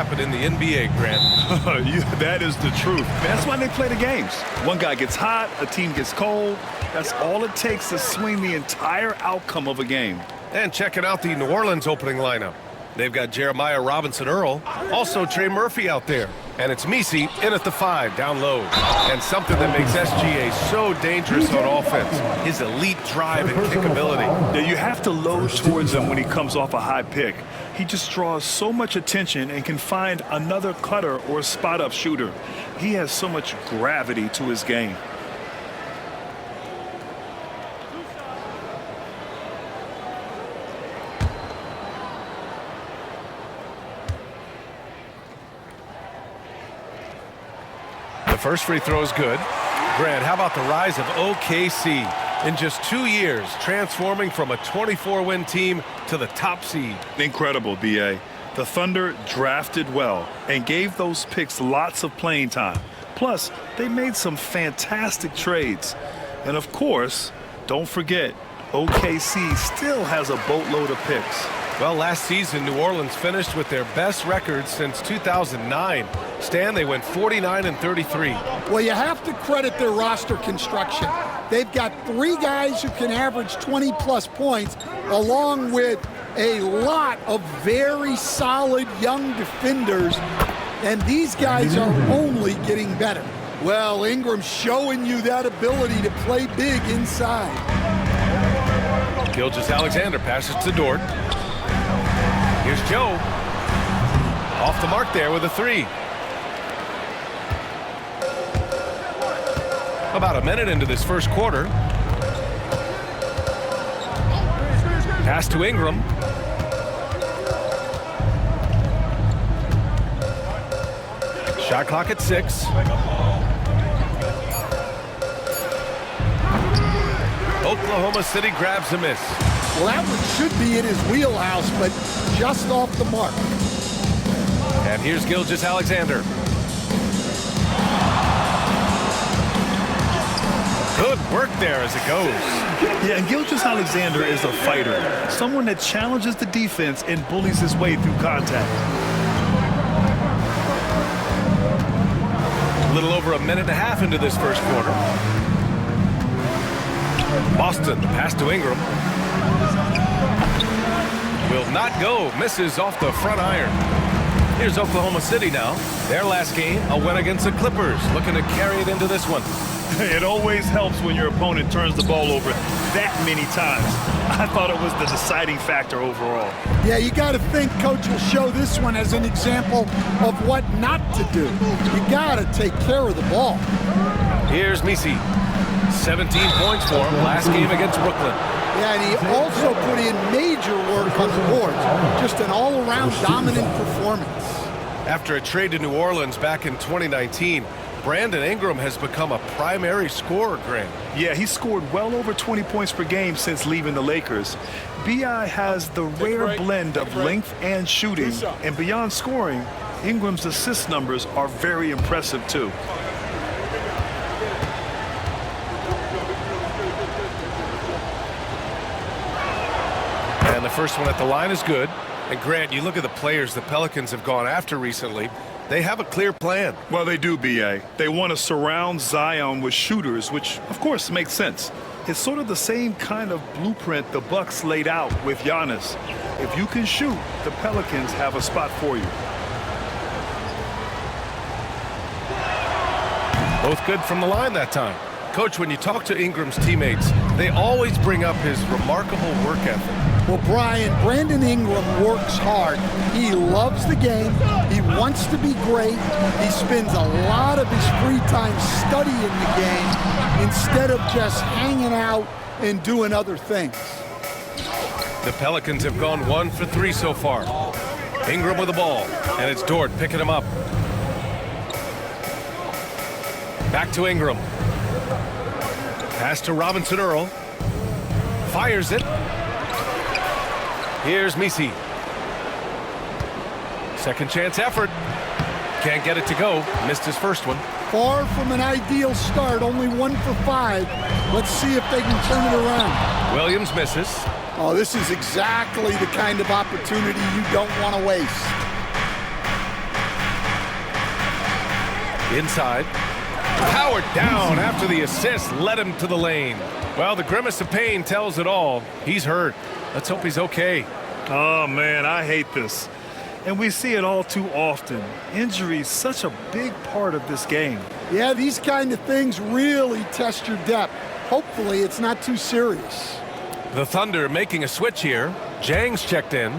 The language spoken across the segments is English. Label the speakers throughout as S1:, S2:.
S1: happen in the NBA, Grant.
S2: That is the truth. That's why they play the games. One guy gets hot, a team gets cold. That's all it takes to swing the entire outcome of a game.
S1: And checking out the New Orleans opening lineup. They've got Jeremiah Robinson-Earl, also Trey Murphy out there. And it's Misi in at the 5, down low. And something that makes SGA so dangerous on offense, his elite drive and kickability.
S2: Yeah, you have to load towards him when he comes off a high pick. He just draws so much attention and can find another cutter or spot-up shooter. He has so much gravity to his game.
S1: First free throw is good. Grant, how about the rise of OKC? In just 2 years, transforming from a 24-win team to the top seed.
S2: Incredible, B.A. The Thunder drafted well and gave those picks lots of playing time. Plus, they made some fantastic trades. And of course, don't forget, OKC still has a boatload of picks.
S1: Well, last season, New Orleans finished with their best record since 2009. Stan, they went 49-33.
S3: Well, you have to credit their roster construction. They've got 3 guys who can average 20-plus points, along with a lot of very solid young defenders, and these guys are only getting better. Well, Ingram's showing you that ability to play big inside.
S1: Gilgeous-Alexander passes to Dort. Here's Joe. Off the mark there with a 3. About a minute into this first quarter. Pass to Ingram. Shot clock at 6. Oklahoma City grabs a miss.
S3: Well, that one should be in his wheelhouse, but just off the mark.
S1: And here's Gilgeous-Alexander. Good work there as it goes.
S2: Yeah, and Gilgeous-Alexander is a fighter, someone that challenges the defense and bullies his way through contact.
S1: A little over a minute and a half into this first quarter. Boston, the pass to Ingram. Will not go, misses off the front iron. Here's Oklahoma City now. Their last game, a win against the Clippers, looking to carry it into this one.
S2: It always helps when your opponent turns the ball over that many times. I thought it was the deciding factor overall.
S3: Yeah, you got to think Coach will show this one as an example of what not to do. You got to take care of the ball.
S1: Here's Misi. 17 points for him last game against Brooklyn.
S3: Yeah, and he also put in major work on the boards. Just an all-around dominant performance.
S1: After a trade to New Orleans back in 2019, Brandon Ingram has become a primary scorer, Grant.
S2: Yeah, he scored well over 20 points per game since leaving the Lakers. B.I. has the rare blend of length and shooting, and beyond scoring, Ingram's assist numbers are very impressive too.
S1: And the first one at the line is good. And Grant, you look at the players the Pelicans have gone after recently. They have a clear plan.
S2: Well, they do, B.A. They want to surround Zion with shooters, which, of course, makes sense. It's sort of the same kind of blueprint the Bucks laid out with Giannis. If you can shoot, the Pelicans have a spot for you.
S1: Both good from the line that time. Coach, when you talk to Ingram's teammates, they always bring up his remarkable work ethic.
S3: Well, Brian, Brandon Ingram works hard. He loves the game. He wants to be great. He spends a lot of his free time studying the game instead of just hanging out and doing other things.
S1: The Pelicans have gone 1 for 3 so far. Ingram with the ball, and it's Dort picking him up. Back to Ingram. Pass to Robinson-Earl. Fires it. Here's Misi. Second chance effort. Can't get it to go. Missed his first one.
S3: Far from an ideal start, only 1 for 5. Let's see if they can turn it around.
S1: Williams misses.
S3: Oh, this is exactly the kind of opportunity you don't want to waste.
S1: Inside. Powered down after the assist led him to the lane. Well, the grimace of pain tells it all. He's hurt. Let's hope he's okay.
S2: Oh, man, I hate this. And we see it all too often. Injury such a big part of this game.
S3: Yeah, these kind of things really test your depth. Hopefully, it's not too serious.
S1: The Thunder making a switch here. Jang's checked in.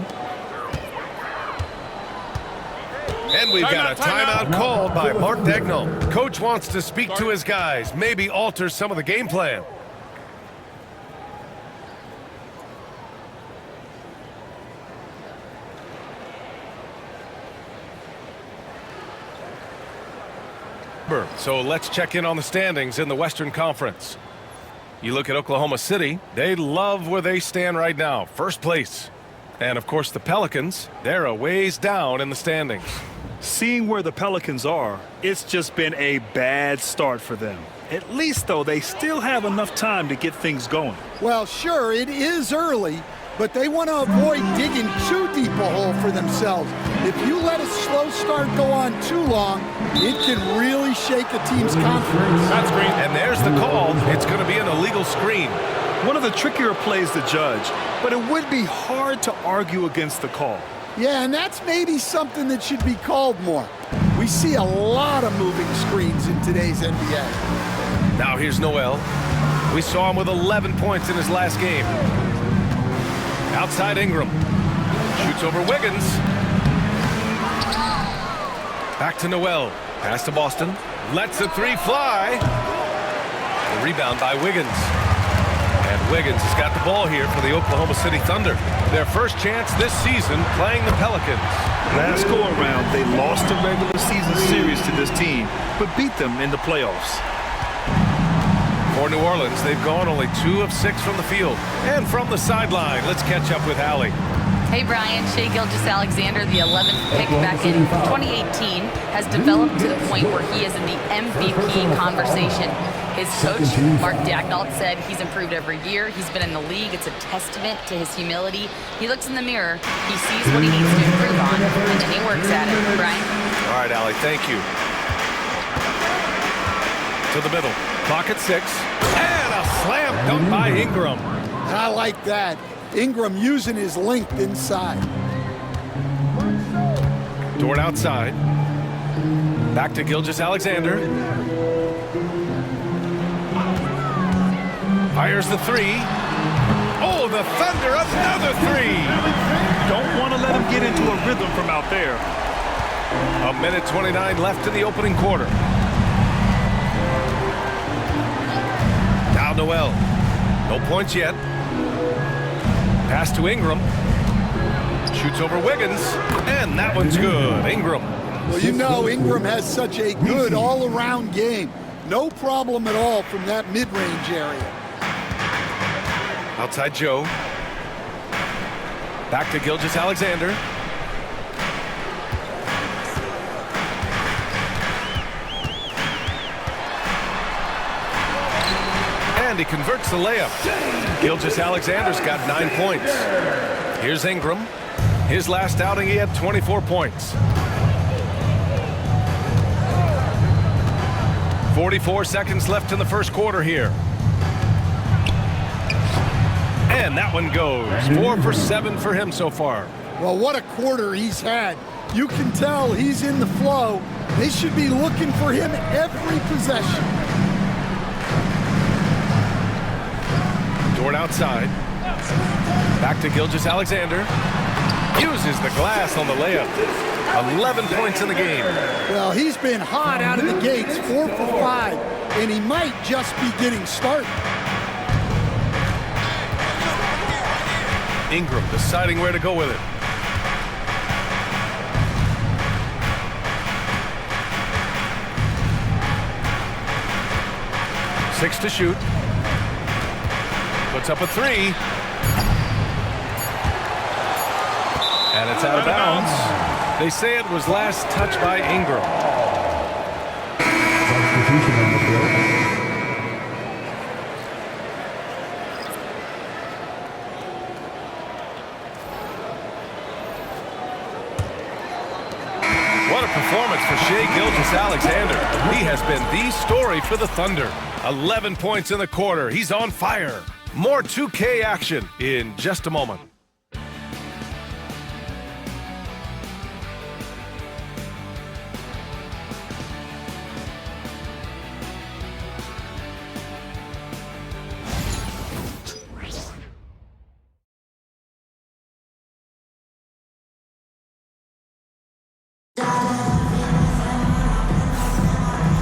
S1: And we've got a timeout called by Mark Dagnall. Coach wants to speak to his guys, maybe alter some of the game plan. So let's check in on the standings in the Western Conference. You look at Oklahoma City, they love where they stand right now, first place. And of course the Pelicans, they're a ways down in the standings.
S2: Seeing where the Pelicans are, it's just been a bad start for them. At least, though, they still have enough time to get things going.
S3: Well, sure, it is early, but they want to avoid digging too deep a hole for themselves. If you let a slow start go on too long, it can really shake a team's confidence.
S1: That's green. And there's the call. It's going to be an illegal screen.
S2: One of the trickier plays to judge, but it would be hard to argue against the call.
S3: Yeah, and that's maybe something that should be called more. We see a lot of moving screens in today's NBA.
S1: Now here's Noel. We saw him with 11 points in his last game. Outside Ingram. Shoots over Wiggins. Back to Noel. Pass to Boston. Lets the three fly. The rebound by Wiggins. And Wiggins has got the ball here for the Oklahoma City Thunder. Their first chance this season playing the Pelicans.
S2: Last go-around, they lost the regular season series to this team, but beat them in the playoffs.
S1: For New Orleans, they've gone only 2 of 6 from the field. And from the sideline, let's catch up with Allie.
S4: Hey, Brian. Shai Gilgeous-Alexander, the 11th pick back in 2018, has developed to the point where he is in the MVP conversation. His coach, Mark Dagnall, said he's improved every year. He's been in the league. It's a testament to his humility. He looks in the mirror, he sees what he needs to improve on, and then he works at it. Brian?
S1: All right, Allie, thank you. To the middle. Clock at 6. And a slam dunk by Ingram.
S3: I like that. Ingram using his length inside.
S1: Dort outside. Back to Gilgeous-Alexander. Fires the three. Oh, the Thunder, another three.
S2: Don't want to let him get into a rhythm from out there.
S1: A minute 29 left in the opening quarter. Now Noel. No points yet. Pass to Ingram. Shoots over Wiggins. And that one's good. Ingram.
S3: Well, you know Ingram has such a good all-around game. No problem at all from that mid-range area.
S1: Outside Joe. Back to Gilgeous-Alexander. And he converts the layup. Gilgeous-Alexander's got 9 points. Here's Ingram. His last outing, he had 24 points. 44 seconds left in the first quarter here. And that one goes. 4 for 7 for him so far.
S3: Well, what a quarter he's had. You can tell he's in the flow. They should be looking for him every possession.
S1: Dort outside. Back to Gilgeous-Alexander. Uses the glass on the layup. 11 points in the game.
S3: Well, he's been hot out of the gates, 4 for 5, and he might just be getting started.
S1: Ingram deciding where to go with it. Six to shoot. Puts up a three. And it's out of bounds. They say it was last touched by Ingram. What Another performance for Shai Gilgeous-Alexander. He has been the story for the Thunder. 11 points in the quarter. He's on fire. More 2K action in just a moment.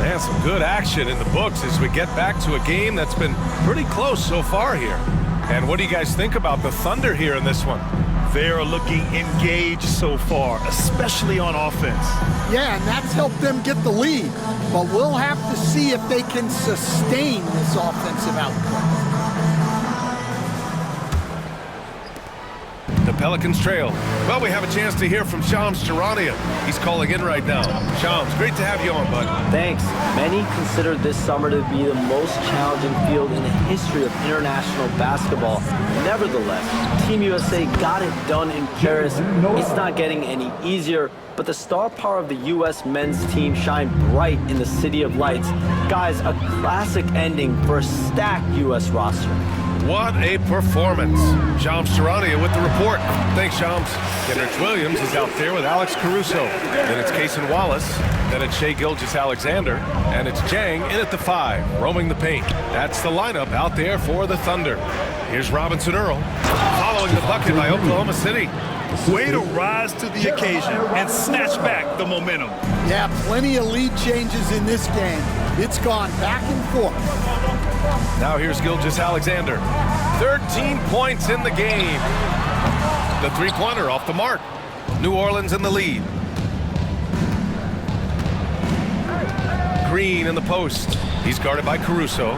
S1: And some good action in the books as we get back to a game that's been pretty close so far here. And what do you guys think about the Thunder here in this one?
S2: They're looking engaged so far, especially on offense.
S3: Yeah, and that's helped them get the lead. But we'll have to see if they can sustain this offensive output.
S1: The Pelicans trail. Well, we have a chance to hear from Shams Charania. He's calling in right now. Shams, great to have you on, bud.
S5: Thanks. Many consider this summer to be the most challenging field in the history of international basketball. Nevertheless, Team USA got it done in Paris. It's not getting any easier, but the star power of the U.S. men's team shined bright in the City of Lights. Guys, a classic ending for a stacked U.S. roster.
S1: What a performance. Shams Charania with the report. Thanks, Shams. Kendrick Williams is out there with Alex Caruso. Then it's Cason Wallace. Then it's Shai Gilgeous-Alexander. And it's Jang in at the 5, roaming the paint. That's the lineup out there for the Thunder. Here's Robinson Earl, following the bucket by Oklahoma City.
S2: Way to rise to the occasion and snatch back the momentum.
S3: Yeah, plenty of lead changes in this game. It's gone back and forth.
S1: Now here's Gilgeous-Alexander. 13 points in the game. The three-pointer off the mark. New Orleans in the lead. Green in the post. He's guarded by Caruso.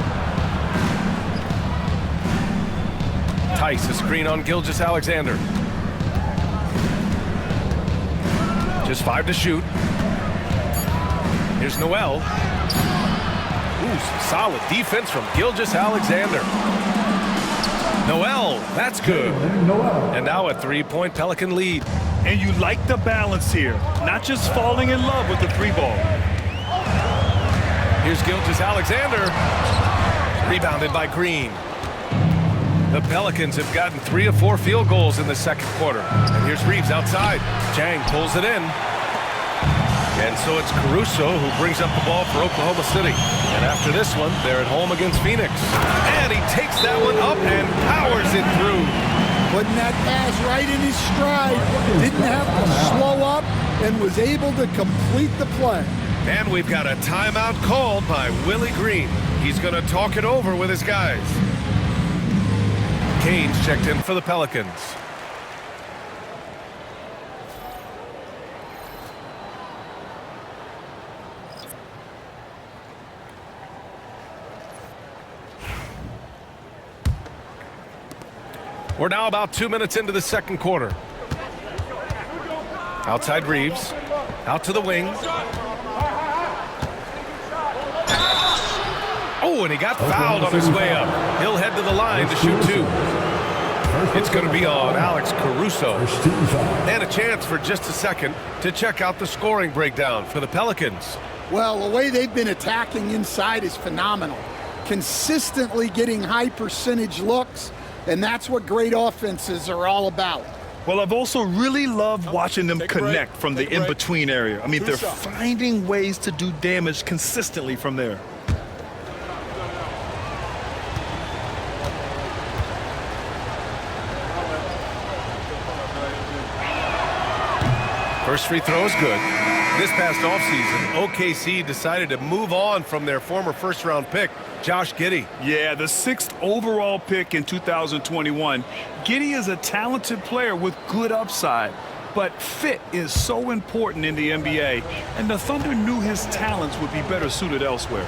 S1: Tice, a screen on Gilgeous-Alexander. Just 5 to shoot. Here's Noel. Ooh, some solid defense from Gilgeous-Alexander. Noel, that's good. And now a 3-point Pelican lead.
S2: And you like the balance here, not just falling in love with the 3-ball.
S1: Here's Gilgeous-Alexander. Rebounded by Green. The Pelicans have gotten 3 of 4 field goals in the second quarter. And here's Reeves outside. Jang pulls it in. And so it's Caruso who brings up the ball for Oklahoma City. And after this one, they're at home against Phoenix. And he takes that one up and powers it through.
S3: Putting that pass right in his stride. Didn't have to slow up and was able to complete the play.
S1: And we've got a timeout called by Willie Green. He's going to talk it over with his guys. Kane's checked in for the Pelicans. We're now about 2 minutes into the second quarter. Outside Reeves. Out to the wing. Oh, and he got fouled on his way up. He'll head to the line to shoot 2. It's going to be on Alex Caruso. And a chance for just a second to check out the scoring breakdown for the Pelicans.
S3: Well, the way they've been attacking inside is phenomenal. Consistently getting high percentage looks, and that's what great offenses are all about.
S2: Well, I've also really loved watching them connect from the in-between area. I mean, they're finding ways to do damage consistently from there.
S1: First free throw is good. This past offseason, OKC decided to move on from their former first-round pick, Josh Giddey.
S2: Yeah, the 6th overall pick in 2021. Giddey is a talented player with good upside, but fit is so important in the NBA, and the Thunder knew his talents would be better suited elsewhere.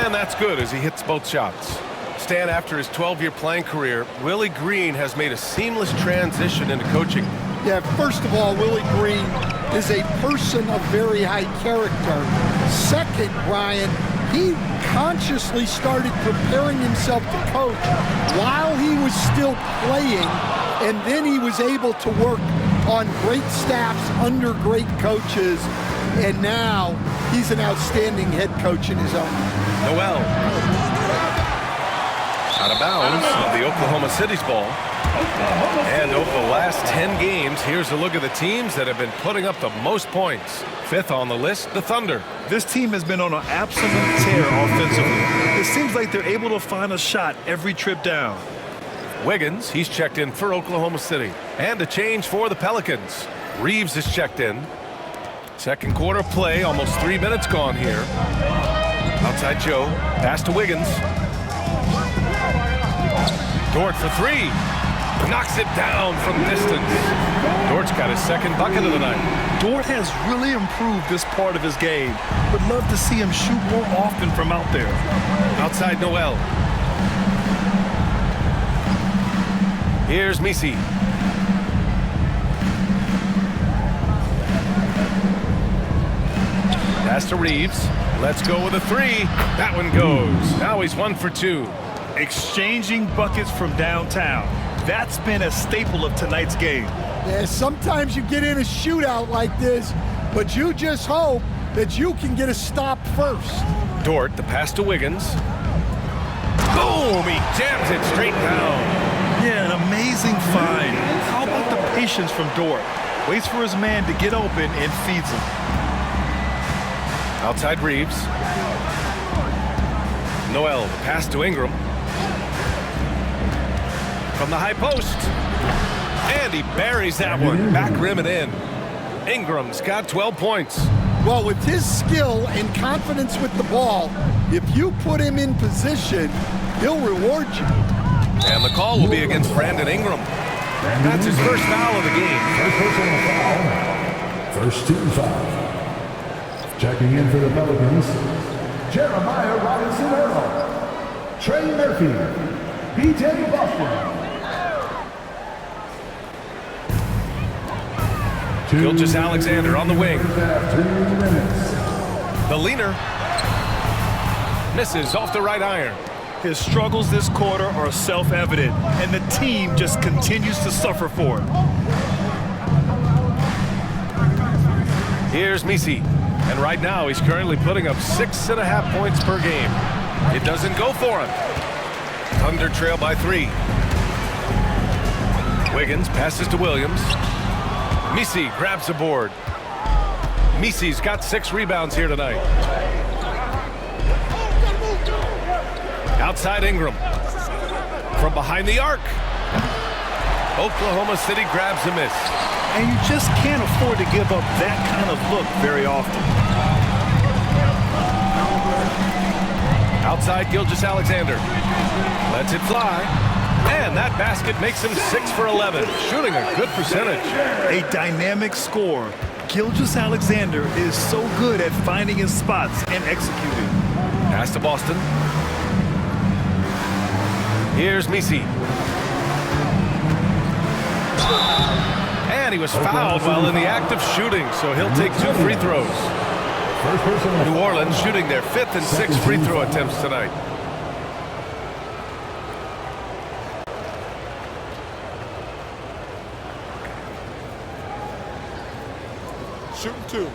S1: And that's good as he hits both shots. Stan, after his 12-year playing career, Willie Green has made a seamless transition into coaching.
S3: Yeah, first of all, Willie Green is a person of very high character. Second, Brian, he consciously started preparing himself to coach while he was still playing and then he was able to work on great staffs under great coaches, and now he's an outstanding head coach in his own.
S1: Noel. Out of bounds of the Oklahoma City's ball. And over the last 10 games, here's a look at the teams that have been putting up the most points. Fifth on the list, the Thunder.
S2: This team has been on an absolute tear offensively. It seems like they're able to find a shot every trip down.
S1: Wiggins, he's checked in for Oklahoma City. And a change for the Pelicans. Reeves is checked in. Second quarter play, almost 3 minutes gone here. Outside Joe, pass to Wiggins. Dort for three. Knocks it down from distance. Dort's got his second bucket of the night.
S2: Dort has really improved this part of his game. Would love to see him shoot more often from out there.
S1: Outside Noel. Here's Misi. Pass to Reeves. Let's go with a three. That one goes. Now he's 1 for 2.
S2: Exchanging buckets from downtown. That's been a staple of tonight's game.
S3: Yeah, sometimes you get in a shootout like this, but you just hope that you can get a stop first.
S1: Dort, the pass to Wiggins. Boom! He jams it straight down.
S2: Yeah, an amazing find. How about the patience from Dort? Waits for his man to get open and feeds him.
S1: Outside Reeves. Noel, the pass to Ingram. From the high post. And he buries that one. Back rim and in. Ingram's got 12 points.
S3: Well, with his skill and confidence with the ball, if you put him in position, he'll reward you.
S1: And the call will be against Brandon Ingram. That's his first foul of the game.
S6: First team foul. Checking in for the Pelicans, Jeremiah Robinson Earl, Trey Murphy, P.J. Boston.
S1: Gilgeous Alexander on the wing.
S6: 2 minutes.
S1: The leaner misses off the right iron.
S2: His struggles this quarter are self-evident, and the team just continues to suffer for it.
S1: Here's Misi. And right now, he's currently putting up 6.5 points per game. It doesn't go for him. Thunder trail by 3. Wiggins passes to Williams. Misi grabs the board. Misi's got 6 rebounds here tonight. Outside Ingram. From behind the arc. Oklahoma City grabs a miss.
S2: And you just can't afford to give up that kind of look very often.
S1: Outside Gilgeous Alexander. Lets it fly. And that basket makes him 6 for 11. Shooting a good percentage.
S2: A dynamic scorer. Gilgeous Alexander is so good at finding his spots and executing.
S1: Pass to Boston. Here's Misi. And he was fouled while in the act of shooting, so he'll take 2 free throws. New Orleans shooting their 5th and 6th free throw attempts tonight.
S3: Shooting 2.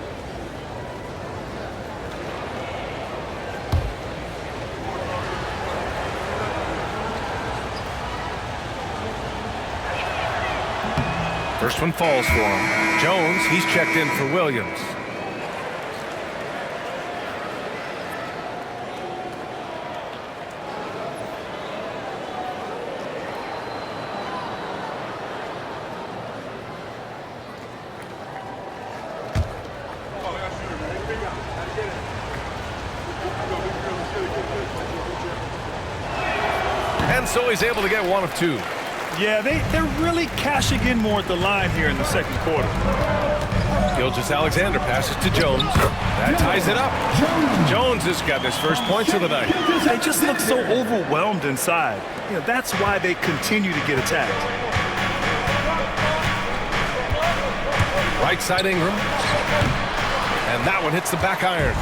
S1: First one falls for him. Jones, he's checked in for Williams. And so he's able to get 1 of 2.
S2: Yeah, they're really cashing in more at the line here in the second quarter.
S1: Gilgeous Alexander passes to Jones. That ties it up. Jones has got his first points of the night.
S2: They just look so overwhelmed inside. You know, that's why they continue to get attacked.
S1: Right side Ingram. And that one hits the back iron.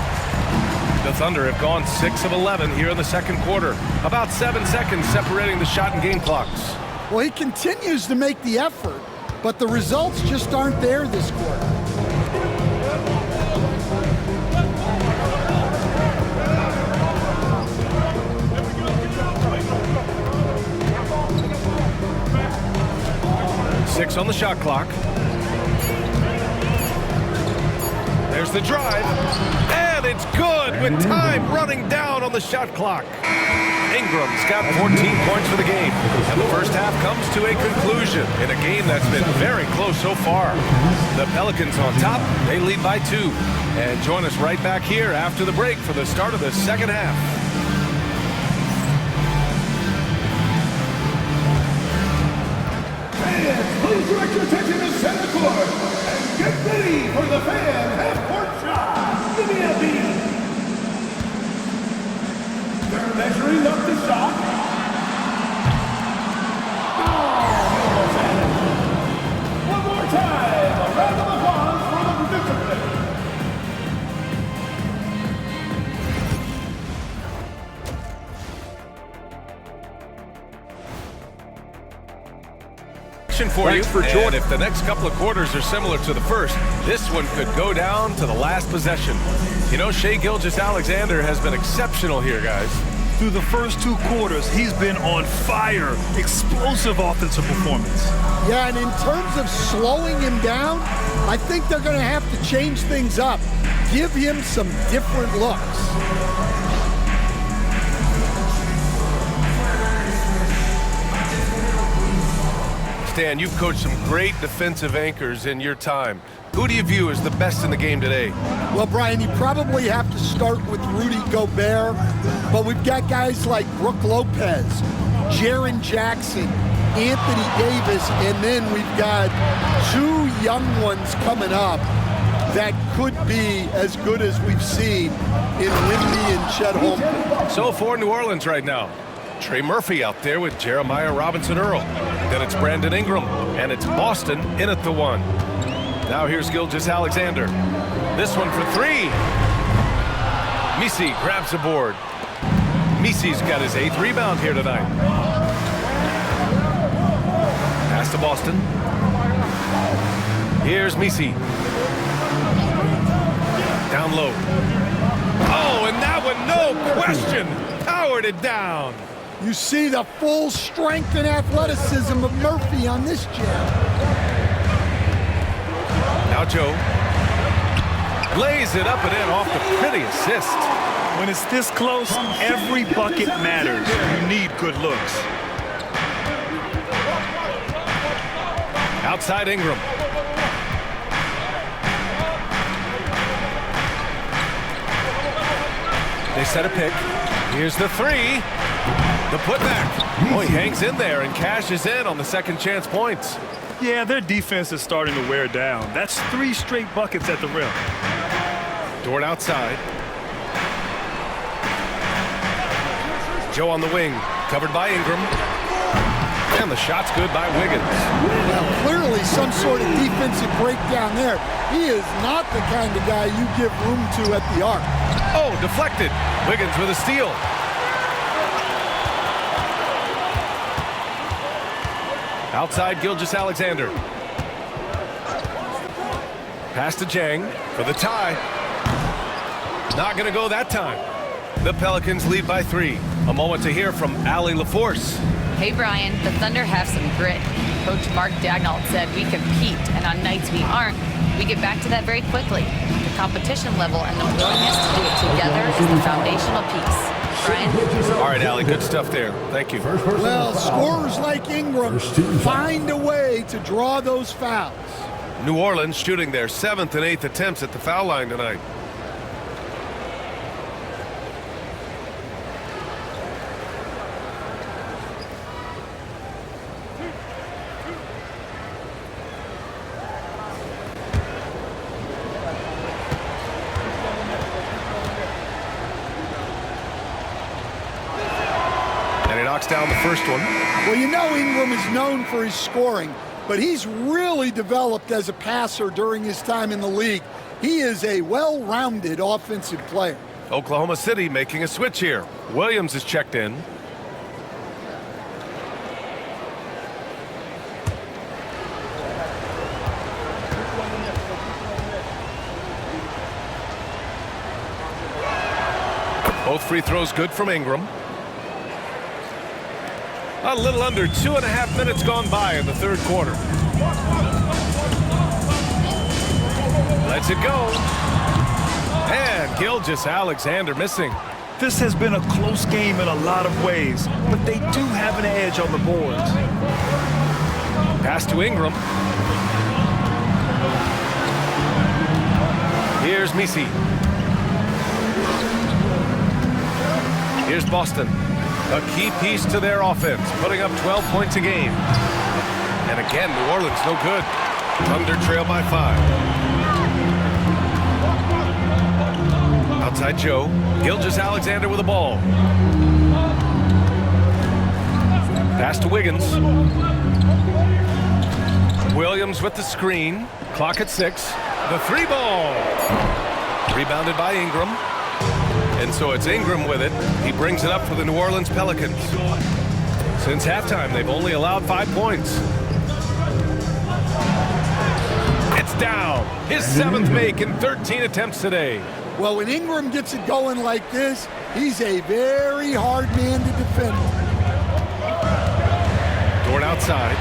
S1: The Thunder have gone 6 of 11 here in the second quarter. About 7 seconds separating the shot and game clocks.
S3: Well, he continues to make the effort, but the results just aren't there this quarter.
S1: Six on the shot clock. There's the drive, and it's good with time running down on the shot clock. Ingram's got 14 points for the game, and the first half comes to a conclusion in a game that's been very close so far. The Pelicans on top, they lead by 2. And join us right back here after the break for the start of the second half.
S6: Fans, please direct your attention to center court and get ready for the fan half-court shot. Give me a beat. They're measuring up the shot. Almost had it. One more time. A round of applause for the participants.
S1: For you. And if the next couple of quarters are similar to the first, this one could go down to the last possession. You know, Shai Gilgeous-Alexander has been exceptional here, guys.
S2: Through the first 2 quarters, he's been on fire. Explosive offensive performance.
S3: Yeah, and in terms of slowing him down, I think they're going to have to change things up. Give him some different looks.
S1: Stan, you've coached some great defensive anchors in your time. Who do you view as the best in the game today?
S3: Well, Brian, you probably have to start with Rudy Gobert, but we've got guys like Brook Lopez, Jaren Jackson, Anthony Davis, and then we've got 2 young ones coming up that could be as good as we've seen in Wemby and Chet Holmgren.
S1: So for New Orleans right now, Trey Murphy out there with Jeremiah Robinson-Earl. Then it's Brandon Ingram, and it's Boston in at the 1. Now here's Gilgeous-Alexander. This one for 3. Misi grabs the board. Misi's got his 8th rebound here tonight. Pass to Boston. Here's Misi. Down low. Oh, and that one, no question, powered it down.
S3: You see the full strength and athleticism of Murphy on this jam.
S1: Now Joe lays it up and in off the pretty assist.
S2: When it's this close, every bucket matters. You need good looks.
S1: Outside Ingram. They set a pick. Here's the 3. The putback. Oh, he hangs in there and cashes in on the second chance points.
S2: Yeah, their defense is starting to wear down. That's 3 straight buckets at the rim.
S1: Dort outside. Joe on the wing, covered by Ingram. And the shot's good by Wiggins.
S3: Well, clearly some sort of defensive breakdown there. He is not the kind of guy you give room to at the arc.
S1: Oh, deflected. Wiggins with a steal. Outside Gilgeous-Alexander. Pass to Jang for the tie. Not going to go that time. The Pelicans lead by 3. A moment to hear from Allie LaForce.
S4: Hey, Brian, the Thunder have some grit. Coach Mark Daigneault said we compete, and on nights we aren't, we get back to that very quickly. The competition level and the willingness to do it together is the foundational piece. Brian?
S1: All right, Allie, good stuff there. Thank you.
S3: Well, scorers like Ingram find a way to draw those fouls.
S1: New Orleans shooting their 7th and 8th attempts at the foul line tonight. Down the first one.
S3: Well, you know Ingram is known for his scoring, but he's really developed as a passer during his time in the league. He is a well-rounded offensive player.
S1: Oklahoma City making a switch here. Williams is checked in. Both free throws good from Ingram. A little under 2.5 minutes gone by in the third quarter. Lets it go. And Gilgeous-Alexander missing.
S2: This has been a close game in a lot of ways, but they do have an edge on the boards.
S1: Pass to Ingram. Here's Misi. Here's Boston. A key piece to their offense, putting up 12 points a game. And again, New Orleans no good. Thunder trail by 5. Outside Joe. Gilgeous-Alexander with the ball. Pass to Wiggins. Williams with the screen. Clock at 6. The 3 ball. Rebounded by Ingram. And so it's Ingram with it. He brings it up for the New Orleans Pelicans. Since halftime, they've only allowed 5 points. It's down. His 7th make in 13 attempts today.
S3: Well, when Ingram gets it going like this, he's a very hard man to defend.
S1: Dort outside.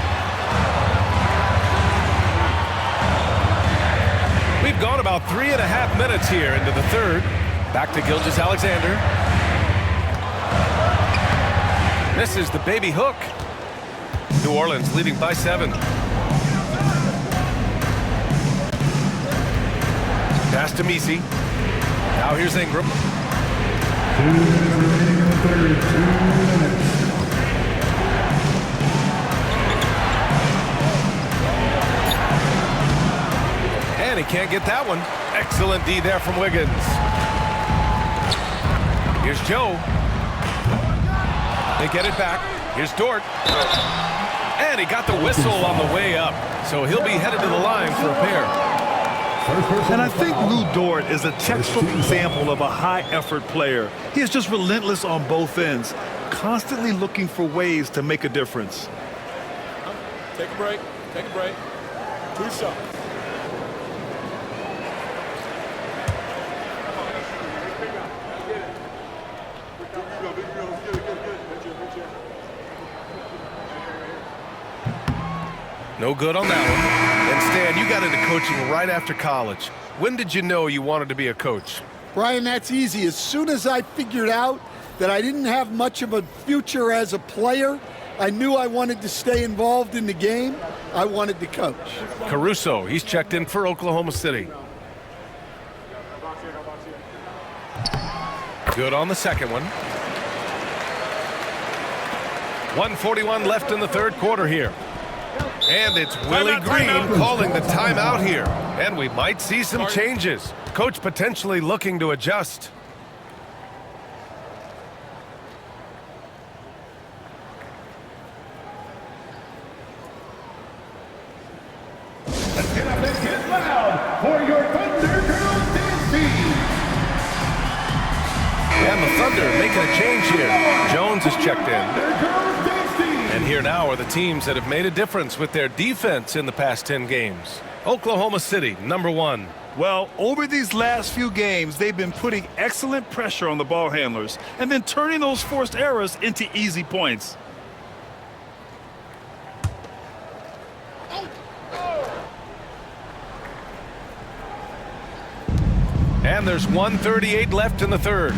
S1: We've gone about 3.5 minutes here into the third. Back to Gilgeous-Alexander. Misses the baby hook. New Orleans leading by 7. Pass to Misi. Now here's Ingram.
S6: 2 minutes remaining in the third. 2 minutes.
S1: And he can't get that one. Excellent D there from Wiggins. Here's Joe. They get it back. Here's Dort. And he got the whistle on the way up. So he'll be headed to the line for a pair.
S2: And I think Lou Dort is a textbook example of a high-effort player. He is just relentless on both ends, constantly looking for ways to make a difference.
S7: Take a break. Take a break. 2 shots.
S1: No good on that one. And Stan, you got into coaching right after college. When did you know you wanted to be a coach?
S3: Brian, that's easy. As soon as I figured out that I didn't have much of a future as a player, I knew I wanted to stay involved in the game. I wanted to coach.
S1: Caruso, he's checked in for Oklahoma City. Good on the second one. 1:41 left in the third quarter here. And it's Willie Green calling the timeout here. And we might see some changes. Coach potentially looking to adjust.
S6: Let's get up and get loud for your Thunder Girls dance team.
S1: And the Thunder making a change here. Jones is checked in. And here now are the teams that have made a difference with their defense in the past 10 games. Oklahoma City, number 1.
S2: Well, over these last few games, they've been putting excellent pressure on the ball handlers and then turning those forced errors into easy points.
S1: And there's 1:38 left in the third.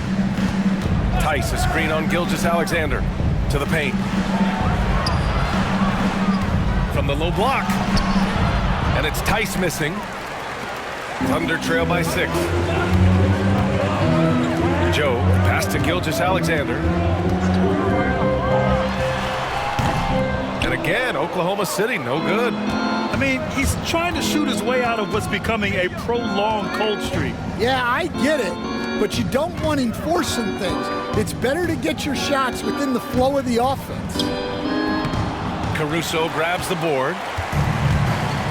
S1: Tice, a screen on Gilgeous-Alexander to the paint. From the low block. And it's Tice missing. Thunder trail by 6. Joe, pass to Gilgeous-Alexander. And again, Oklahoma City, no good.
S2: I mean, he's trying to shoot his way out of what's becoming a prolonged cold streak.
S3: Yeah, I get it, but you don't want him forcing things. It's better to get your shots within the flow of the offense.
S1: Caruso grabs the board.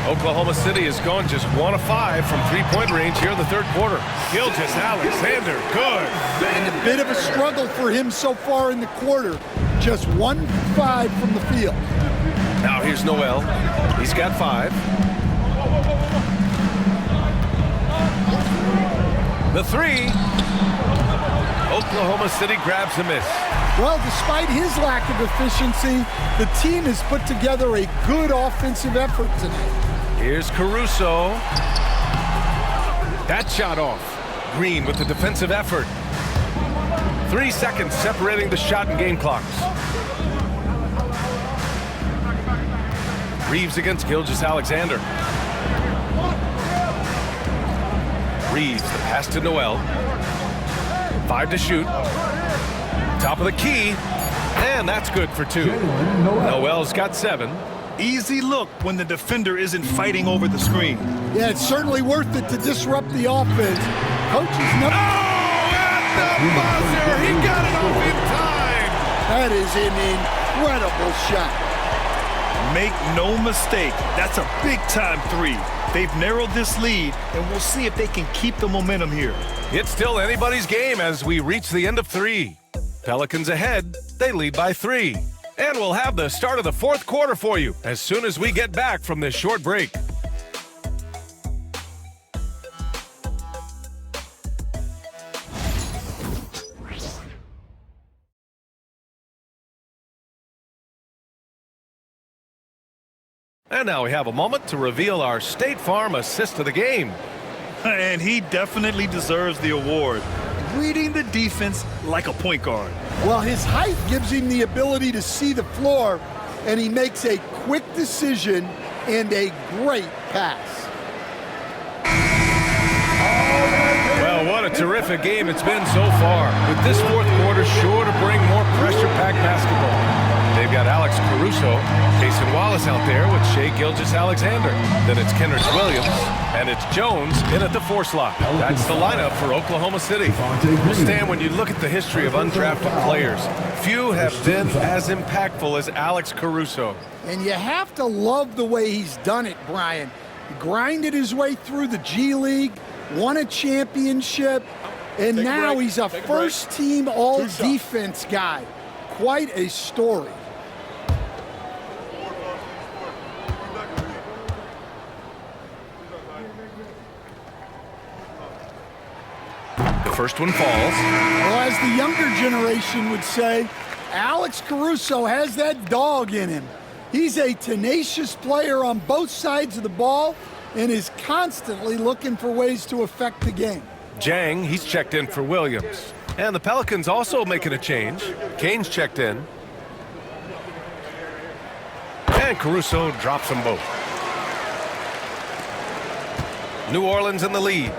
S1: Oklahoma City has gone just 1 of 5 from three-point range here in the third quarter. Gilgeous-Alexander, good.
S3: And a bit of a struggle for him so far in the quarter. Just 1 of 5 from the field.
S1: Now here's Noel. He's got 5. The 3. Oklahoma City grabs a miss.
S3: Well, despite his lack of efficiency, the team has put together a good offensive effort tonight.
S1: Here's Caruso. That shot off. Green with the defensive effort. 3 seconds separating the shot and game clocks. Reeves against Gilgeous-Alexander. Reeves, the pass to Noel. 5 to shoot. Top of the key. And that's good for 2. Noel's got 7.
S2: Easy look when the defender isn't fighting over the screen.
S3: Yeah, it's certainly worth it to disrupt the offense. Coaches know.
S1: Oh, at the buzzer! He got it off in time!
S3: That is an incredible shot.
S2: Make no mistake, that's a big-time 3. They've narrowed this lead, and we'll see if they can keep the momentum here.
S1: It's still anybody's game as we reach the end of 3. Pelicans ahead. They lead by 3. And we'll have the start of the 4th quarter for you as soon as we get back from this short break. And now we have a moment to reveal our State Farm assist of the game.
S2: And he definitely deserves the award. Reading the defense like a point guard.
S3: Well, his height gives him the ability to see the floor, and he makes a quick decision and a great pass.
S1: Well, what a terrific game it's been so far. With this 4th quarter sure to bring more pressure-packed basketball. They've got Alex Caruso, Jason Wallace out there with Shai Gilgeous-Alexander. Then it's Kenrich Williams, and it's Jones in at the 4 slot. That's the lineup for Oklahoma City. Stan, when you look at the history of undrafted players, few have been as impactful as Alex Caruso.
S3: And you have to love the way he's done it, Brian. He grinded his way through the G League, won a championship, and now he's a first-team all-defense guy. Quite a story.
S1: The first one falls.
S3: Well, as the younger generation would say, Alex Caruso has that dog in him. He's a tenacious player on both sides of the ball and is constantly looking for ways to affect the game.
S1: Jang, he's checked in for Williams. And the Pelicans also making a change. Kane's checked in. And Caruso drops them both. New Orleans in the lead.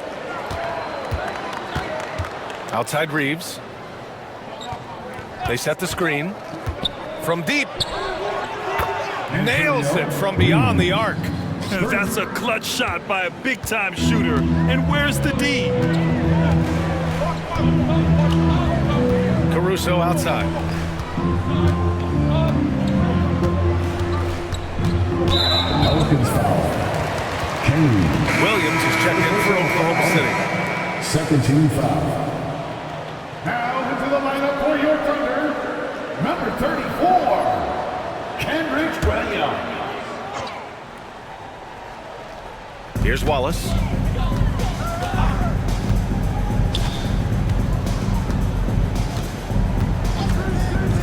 S1: Outside Reeves. They set the screen. From deep. Nails it from beyond the arc.
S2: That's a clutch shot by a big-time shooter. And where's the D?
S1: Caruso outside.
S6: Pelicans foul. Kane.
S1: Williams is checked in for Oklahoma City.
S6: Second team foul. Now into the lineup for your Thunder, number 34, Kenrich Williams.
S1: Here's Wallace.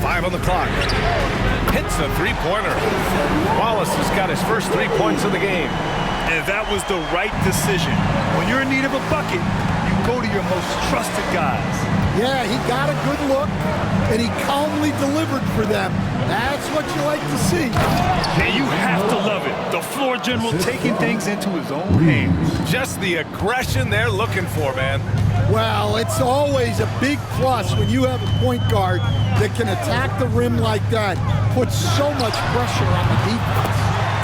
S1: Five on the clock. Hits a three-pointer. Wallace has got his first 3 points of the game.
S2: And that was the right decision. When you're in need of a bucket, you go to your most trusted guys.
S3: Yeah, he got a good look, and he calmly delivered for them. That's what you like to see.
S2: And you have to love it. The floor general taking things into his own hands.
S1: Just the aggression they're looking for, man.
S3: Well, it's always a big plus when you have a point guard that can attack the rim like that. Puts so much pressure on the defense.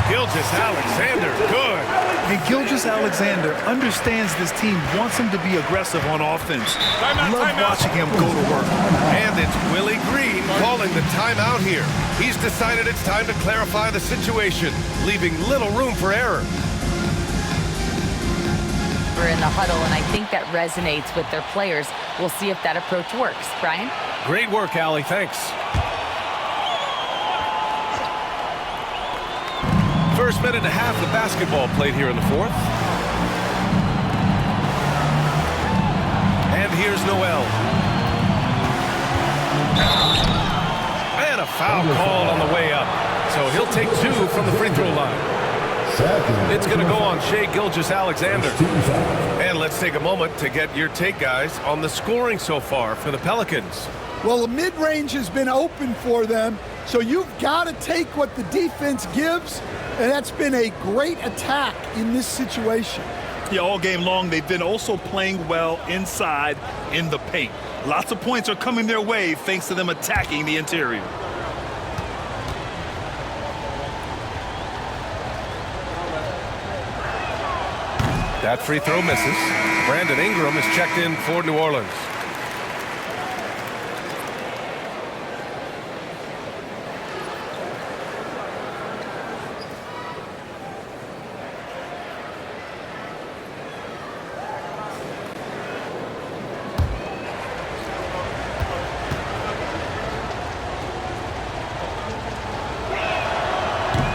S1: Gilgeous-Alexander, good.
S2: And Gilgeous-Alexander understands this team wants him to be aggressive on offense. Love watching him go to work.
S1: And it's Willie Green calling the timeout here. He's decided it's time to clarify the situation, leaving little room for error.
S4: We're in the huddle, and I think that resonates with their players. We'll see if that approach works. Brian?
S1: Great work, Allie. Thanks. First minute and a half of basketball played here in the fourth. And here's Noel. And a foul called on the way up. So he'll take 2 from the free throw line. It's going to go on Shai Gilgeous-Alexander. And let's take a moment to get your take, guys, on the scoring so far for the Pelicans.
S3: Well, the mid-range has been open for them, so you've got to take what the defense gives, and that's been a great attack in this situation.
S2: Yeah, all game long, they've been also playing well inside in the paint. Lots of points are coming their way thanks to them attacking the interior.
S1: That free throw misses. Brandon Ingram is checked in for New Orleans.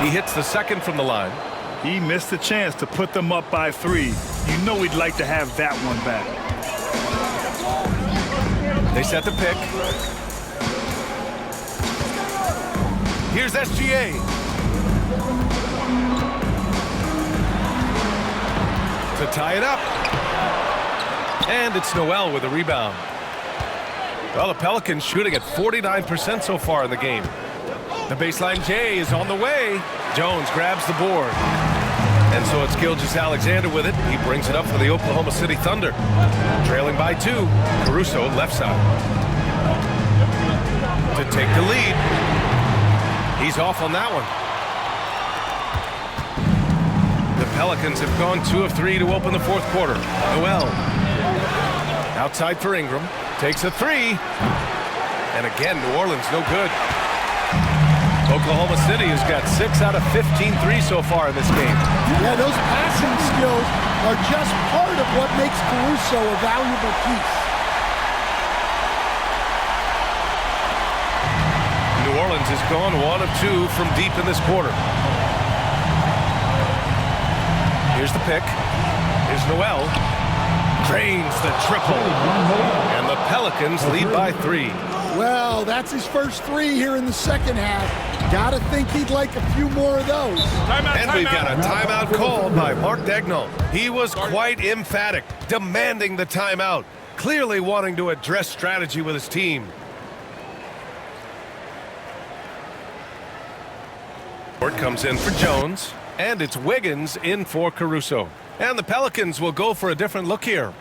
S1: He hits the second from the line.
S2: He missed the chance to put them up by 3. You know he'd like to have that one back.
S1: They set the pick. Here's SGA. To tie it up. And it's Noel with a rebound. Well, the Pelicans shooting at 49% so far in the game. The baseline J is on the way. Jones grabs the board. And so it's Gilgeous-Alexander with it. He brings it up for the Oklahoma City Thunder. Trailing by 2. Caruso left side. To take the lead. He's off on that one. The Pelicans have gone 2 of 3 to open the fourth quarter. Noel. Outside for Ingram. Takes a 3. And again, New Orleans no good. Oklahoma City has got 6 out of 15 threes so far in this game.
S3: Yeah, those passing skills are just part of what makes Caruso a valuable piece.
S1: New Orleans has gone 1 of 2 from deep in this quarter. Here's the pick. Here's Noel. Drains the triple. And the Pelicans lead by 3.
S3: Well, that's his first 3 here in the second half. Gotta think he'd like a few more of those.
S1: And we've got a timeout called by Mark Daigneault. He was quite emphatic, demanding the timeout, clearly wanting to address strategy with his team. Word comes in for Jones, and it's Wiggins in for Caruso. And the Pelicans will go for a different look here.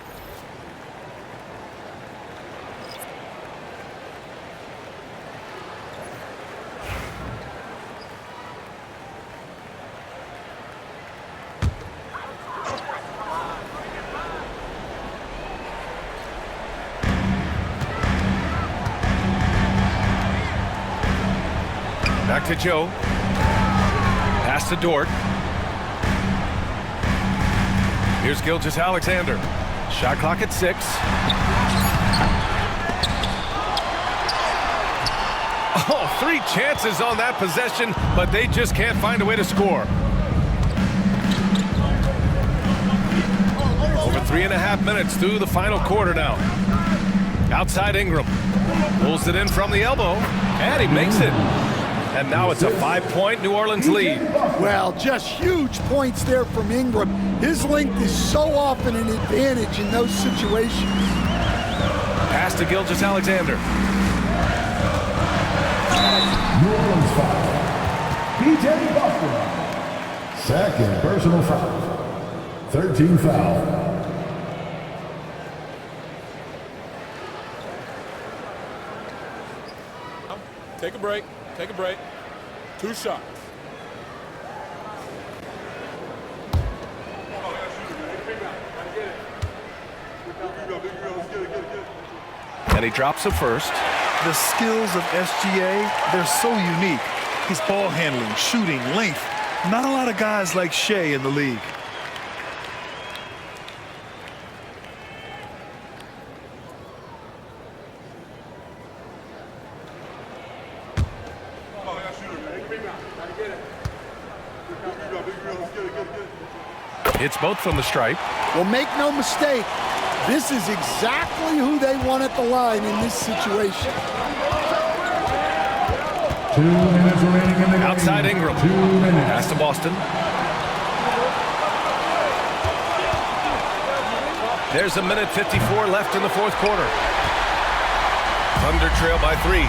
S1: Back to Joe. Pass to Dort. Here's Gilgeous-Alexander. Shot clock at 6. Oh, 3 chances on that possession, but they just can't find a way to score. Over 3.5 minutes through the final quarter now. Outside Ingram. Pulls it in from the elbow, and he makes it. And now it's a 5-point New Orleans lead.
S3: Well, just huge points there from Ingram. His length is so often an advantage in those situations.
S1: Pass to Gilgeous-Alexander.
S6: New Orleans foul. P.J. Boston. Second personal foul. 13 foul.
S7: Take a break. Take a break. 2 shots.
S1: And he drops the first.
S2: The skills of SGA, they're so unique. His ball handling, shooting, length. Not a lot of guys like Shai in the league.
S1: It's both from the stripe.
S3: Well, make no mistake, this is exactly who they want at the line in this situation.
S6: 2 minutes remaining in the game.
S1: Outside Ingram.
S6: 2 minutes.
S1: Pass to Boston. There's 1:54 left in the fourth quarter. Thunder trail by 3.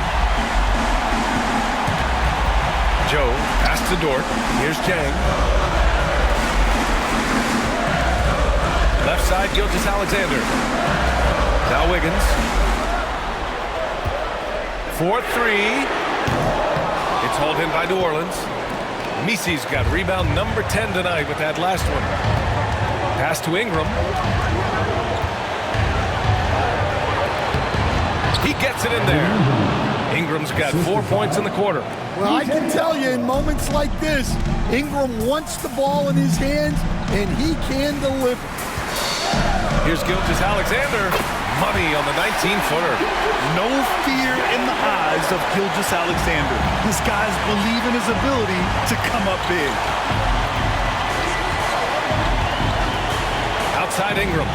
S1: Joe, pass to Dort. Here's Jang. Left side, Gilgeous-Alexander. Now Wiggins. 4-3. It's hauled in by New Orleans. Misi's got rebound number 10 tonight with that last one. Pass to Ingram. He gets it in there. Ingram's got 4 points in the quarter.
S3: Well, I can tell you, in moments like this, Ingram wants the ball in his hands, and he can deliver.
S1: Here's Gilgeous-Alexander. Money on the 19-footer.
S2: No fear in the eyes of Gilgeous-Alexander. This guys believe in his ability to come up big.
S1: Outside Ingram.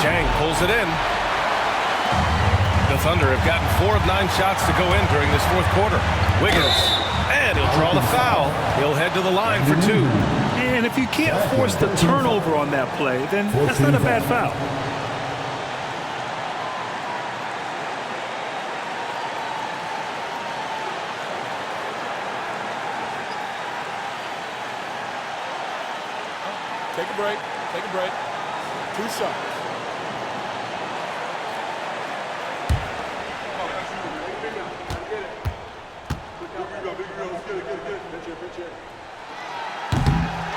S1: Jang pulls it in. The Thunder have gotten 4 of 9 shots to go in during this fourth quarter. Wiggins, and he'll draw the foul. He'll head to the line for 2.
S2: And if you can't force the turnover on that play, then that's not a bad foul.
S7: Take a break. Take a break. 2 shots.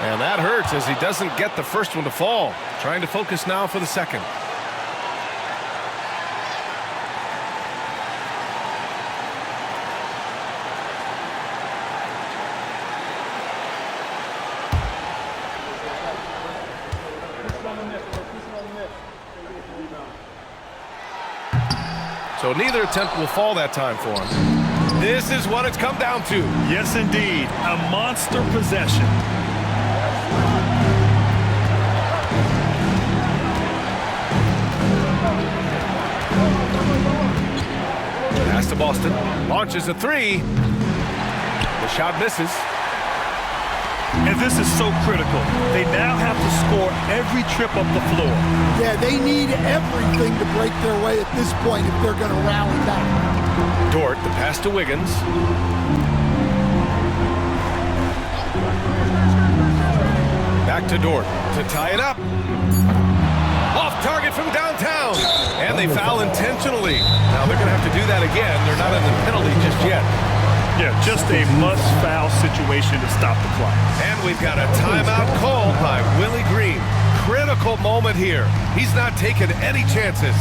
S1: And that hurts as he doesn't get the first one to fall. Trying to focus now for the second. So neither attempt will fall that time for him. This is what it's come down to.
S2: Yes, indeed. A monster possession.
S1: Pass to Boston. Launches a 3. The shot misses.
S2: And this is so critical. They now have to score every trip up the floor.
S3: Yeah, they need everything to break their way at this point if they're going to rally back.
S1: Dort, the pass to Wiggins. Back to Dort to tie it up. Off target from downtown. And they foul intentionally. Now they're going to have to do that again. They're not in the penalty just yet.
S2: Yeah, just a must-foul situation to stop the clock.
S1: And we've got a timeout called by Willie Green. Critical moment here. He's not taking any chances.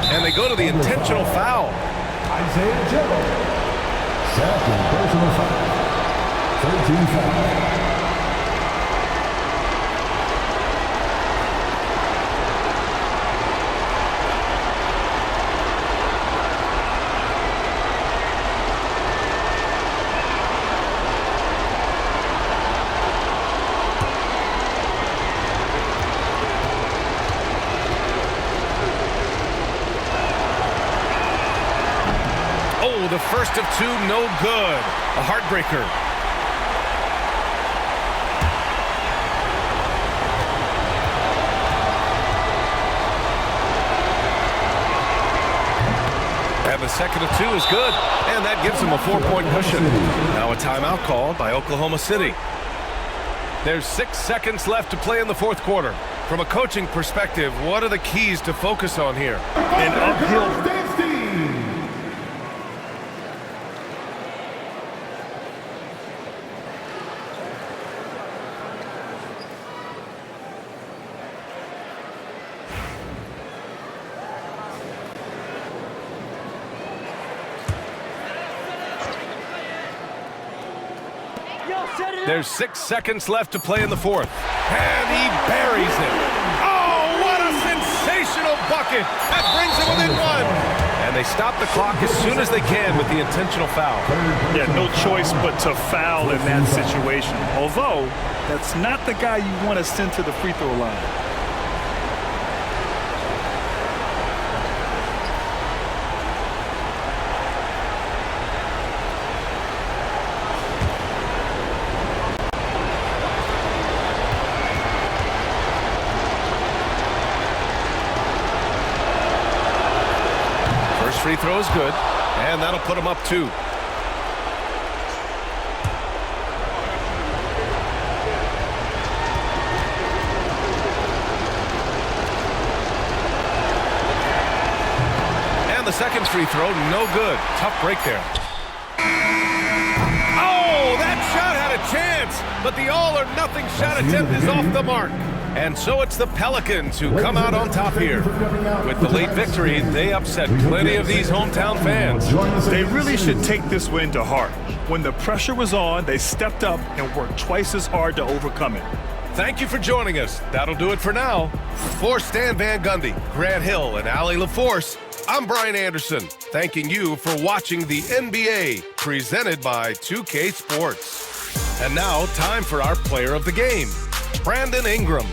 S1: And they go to the intentional foul.
S6: Isaiah Joe. Second personal foul. 13 foul.
S1: The first of 2, no good. A heartbreaker. And the second of 2 is good. And that gives them a 4-point cushion. Now a timeout called by Oklahoma City. There's 6 seconds left to play in the fourth quarter. From a coaching perspective, what are the keys to focus on here?
S2: An uphill.
S1: There's 6 seconds left to play in the fourth. And he buries it. Oh, what a sensational bucket. That brings him within 1. And they stop the clock as soon as they can with the intentional foul.
S2: Yeah, no choice but to foul in that situation. Although, that's not the guy you want to send to the free throw line.
S1: Free throw is good, and that'll put him up 2. And the second free throw, no good. Tough break there. Oh, that shot had a chance, but the all-or-nothing shot attempt is off the mark. And so it's the Pelicans who come out on top here. With the late victory, they upset plenty of these hometown fans.
S2: They really should take this win to heart. When the pressure was on, they stepped up and worked twice as hard to overcome it.
S1: Thank you for joining us. That'll do it for now. For Stan Van Gundy, Grant Hill, and Allie LaForce, I'm Brian Anderson, thanking you for watching the NBA, presented by 2K Sports. And now, time for our player of the game, Brandon Ingram.